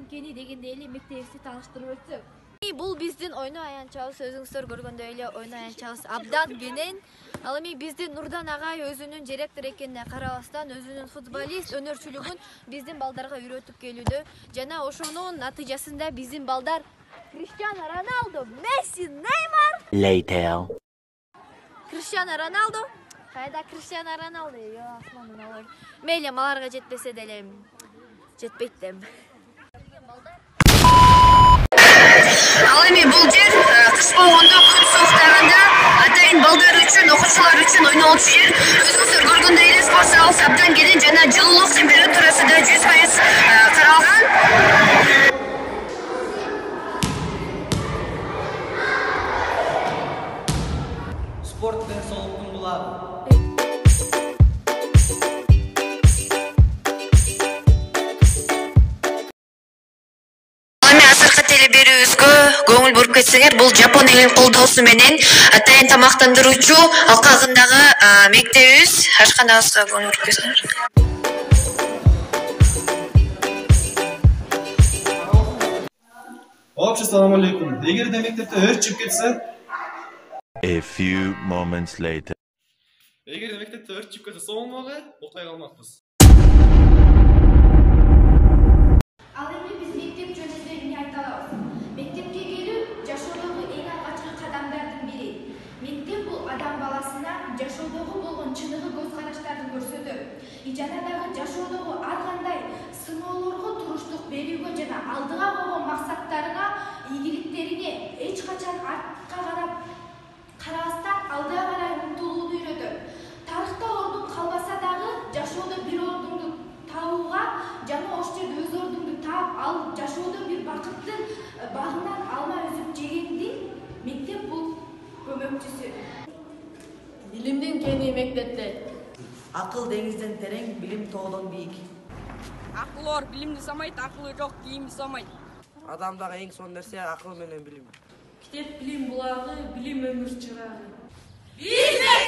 эмкени дегенде эле мектебибизди тааныштырып өтсөк. Бул биздин ойно аянчабыз, өзүңүздөр көргөндөй эле ойно аянчабыз абдан кенен. Ал эми биздин Нурдан агай өзүнүн директор экенине карабастан өзүнүн футболист өнөрчүлүгүн биздин балдарга үйрөтүп келүүдө. Жана ошонун натыйжасында биздин балдар Криштиану Роналду, Месси, Неймар. Later. Криштиану Роналду. Кайда Криштиану Роналду? Асмандын алар. Мейли аларга жетпесе деле жетпейт дем. Ал эми бул жер кыш болгондо күн сууктаганда атайын балдар үчүн, окуучулар үчүн ойнолчу жер. Өзүңүздөр көргөндөй эле спорт залыбыз абдан кенен жана жылуулук температурасы да 100% каралган. Спорт денсаулыктын булагы. Теле берүүбүзгө көңүл буруп кетсеңер, бул Жапон элинин колдоосу менен атайын тамактандыруучу алкагындагы мектебибиз, ашканабызга көңүл буруп кетсеңер. Assalamu alaikum. Эгерде мектепте өрт чыгып кетсе, A few moments later. эгерде мектепте өрт чыгып кетсе, соңуна окуй калмакпыз. Ал эми биз мектеп жөнүндө эмне айта алабыз? Мектепке келүү жашоодогу эң алгачкы кадамдардын бири. Мектеп бул адам баласына жашоодогу болгон чыныгы көз караштарын көрсөтөт. Жана дагы жашоодогу ар кандай сыноолорго туруштук берүүгө жана алдыга койгон максаттарыңа, ийгиликтериңе эч качан артка карабастан алдыга карай умтулууну үйрөтөт. Тарыхта ордуң калбаса дагы жашоодо бир ордуңду табууга жана ош жерде өз ордуңду таап, ал жашоодо бир бакыттын багынан алма үзүп жегендин мектеп бул көмөкчүсү. Билимдин кени мектепте. Акыл деңизден терең, билим тоодон бийик. Акыл бар, билимди самайт, акылы жок, кийимди самайт. Адамдагы эң сонун нерсе акыл менен билим. Китеп билим булагы, билим өмүр чырагы. Биздин